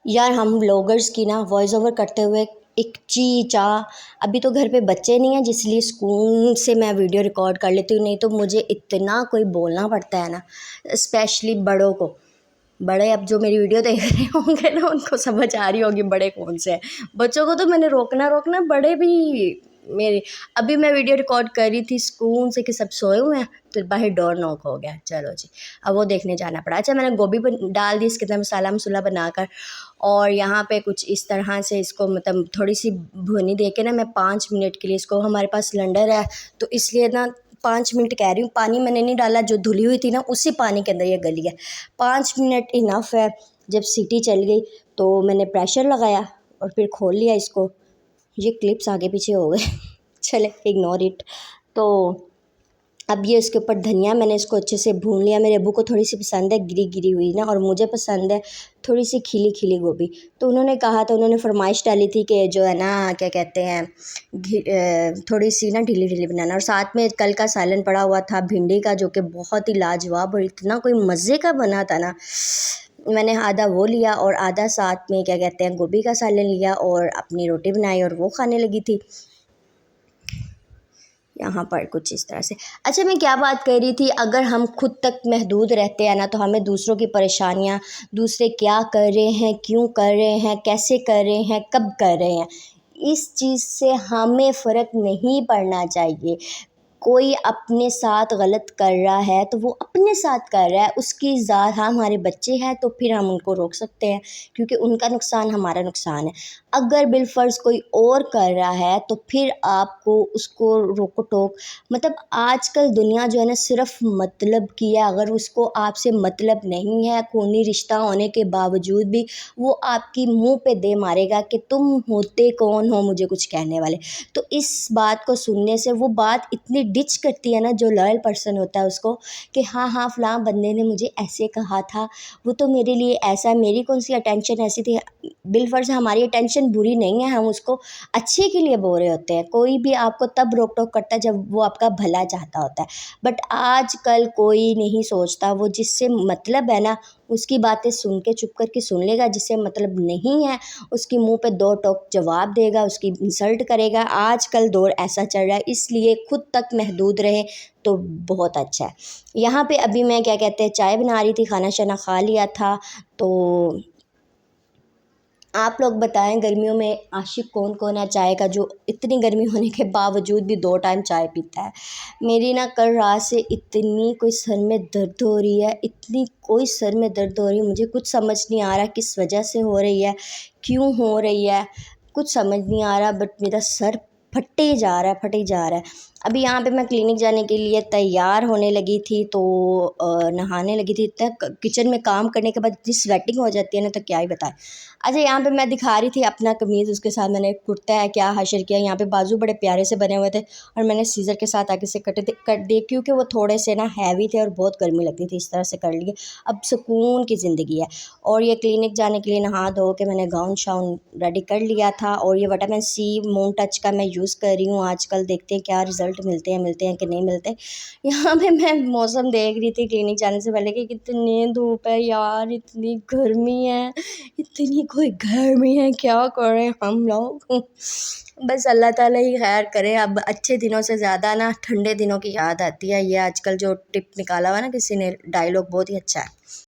यार हम ब्लॉगर्स की ना वॉइस ओवर करते हुए एक ची चा। अभी तो घर पे बच्चे नहीं हैं जिसलिए सुकून से मैं वीडियो रिकॉर्ड कर लेती हूँ, नहीं तो मुझे इतना कोई बोलना पड़ता है ना, स्पेशली बड़ों को। बड़े अब जो मेरी वीडियो देख रहे होंगे ना, उनको समझ आ रही होगी बड़े कौन से हैं। बच्चों को तो मैंने रोकना रोकना, बड़े भी मेरे। अभी मैं वीडियो रिकॉर्ड कर रही थी सुकून से कि सब सोए हुए हैं, तो बाहर डोर नॉक हो गया। चलो जी, अब वो देखने जाना पड़ा। अच्छा, मैंने गोभी डाल दी इसके अंदर मसाला मसूला बनाकर, और यहाँ पे कुछ इस तरह से इसको मतलब थोड़ी सी भुनी दे के ना, मैं 5 मिनट के लिए इसको, हमारे पास सिलेंडर है तो इसलिए ना 5 मिनट कह रही हूँ। पानी मैंने नहीं डाला, जो धुली हुई थी ना उसी पानी के अंदर ये गली है। 5 मिनट इनफ है। जब सीटी चल गई तो मैंने प्रेशर लगाया और फिर खोल लिया इसको। ये क्लिप्स आगे पीछे हो गए चले, इग्नोर इट। तो अब ये इसके ऊपर धनिया, मैंने इसको अच्छे से भून लिया। मेरे अब्बू को थोड़ी सी पसंद है गिरी गिरी हुई ना, और मुझे पसंद है थोड़ी सी खिली खिली गोभी। तो उन्होंने कहा था, उन्होंने फरमाइश डाली थी कि जो है ना, क्या कहते हैं, थोड़ी सी ना ढीली ढीली बनाना। और साथ में कल का सालन पड़ा हुआ था भिंडी का, जो कि बहुत ही लाजवाब और इतना कोई मज़े का बना था ना। मैंने आधा वो लिया और आधा साथ में क्या कहते हैं गोभी का सालन लिया, और अपनी रोटी बनाई और वो खाने लगी थी यहाँ पर कुछ इस तरह से। अच्छा, मैं क्या बात कर रही थी, अगर हम खुद तक महदूद रहते हैं ना, तो हमें दूसरों की परेशानियाँ, दूसरे क्या कर रहे हैं, क्यों कर रहे हैं, कैसे कर रहे हैं, कब कर रहे हैं, इस चीज़ से हमें फ़र्क नहीं पड़ना चाहिए। कोई अपने साथ गलत कर रहा है तो वो अपने साथ कर रहा है, उसकी ज़ात। हाँ, हमारे बच्चे हैं तो फिर हम उनको रोक सकते हैं, क्योंकि उनका नुकसान हमारा नुकसान है। अगर बिलफ़र्ज़ कोई और कर रहा है तो फिर आपको उसको रोको टोक, मतलब आजकल दुनिया जो है ना सिर्फ़ मतलब की है। अगर उसको आपसे मतलब नहीं है, खूनी रिश्ता होने के बावजूद भी वो आपकी मुँह पे दे मारेगा कि तुम होते कौन हो मुझे कुछ कहने वाले। तो इस बात को सुनने से वो बात इतनी डिच करती है ना, जो लॉयल पर्सन होता है उसको, कि हाँ हाँ फ़लाँ बंदे ने मुझे ऐसे कहा था, वो तो मेरे लिए ऐसा, मेरी कौन सी अटेंशन ऐसी थी। बिलफ़र्ज़ हमारी अटेंशन बुरी नहीं है, हम उसको अच्छे के लिए बोल रहे होते हैं। कोई भी आपको तब रोक टोक करता है जब वो आपका भला चाहता होता है। बट आजकल कोई नहीं सोचता, वो जिससे मतलब है ना उसकी बातें सुन के चुप करके सुन लेगा, जिससे मतलब नहीं है उसकी मुंह पे दो टोक जवाब देगा, उसकी इंसल्ट करेगा। आजकल दौर ऐसा चल रहा है, इसलिए खुद तक महदूद रहे तो बहुत अच्छा है। यहाँ पे अभी मैं क्या कहते हैं चाय बना रही थी, खाना शाना खा लिया था। तो आप लोग बताएं, गर्मियों में आशिक कौन कौन है चाय का, जो इतनी गर्मी होने के बावजूद भी 2 टाइम चाय पीता है। मेरी ना कल रात से इतनी कोई सर में दर्द हो रही है, इतनी कोई सर में दर्द हो रही है, मुझे कुछ समझ नहीं आ रहा किस वजह से हो रही है, क्यों हो रही है, कुछ समझ नहीं आ रहा। बट मेरा सर फटे ही जा रहा है, फटे ही जा रहा है। अभी यहाँ पे मैं क्लिनिक जाने के लिए तैयार होने लगी थी, तो नहाने लगी थी। इतना किचन में काम करने के बाद इतनी स्वेटिंग हो जाती है ना, तो क्या ही बताएं। अच्छा, यहाँ पे मैं दिखा रही थी अपना कमीज़, उसके साथ मैंने कुर्ता है क्या हशर किया। यहाँ पे बाजू बड़े प्यारे से बने हुए थे, और मैंने सीज़र के साथ आगे से कट दिए, क्योंकि वो थोड़े से ना हैवी थे और बहुत गर्मी लगती थी। इस तरह से कर लिए, अब सुकून की ज़िंदगी है। और ये क्लिनिक जाने के लिए नहा धो के मैंने गाउन शाउन रेडी कर लिया था, और ये विटामिन सी मून टच का मैं यूज़ कर रही हूँ आजकल। देखते हैं क्या रिज़ल्ट मिलते हैं कि नहीं मिलते। यहाँ पे मैं मौसम देख रही थी क्लिनिक जाने से पहले कि कितनी धूप है यार, इतनी गर्मी है, इतनी कोई गर्मी है, क्या करें हम लोग। बस अल्लाह ताला ही खैर करे। अब अच्छे दिनों से ज़्यादा ना ठंडे दिनों की याद आती है। ये आजकल जो टिप निकाला हुआ ना किसी ने, डायलॉग बहुत ही अच्छा है।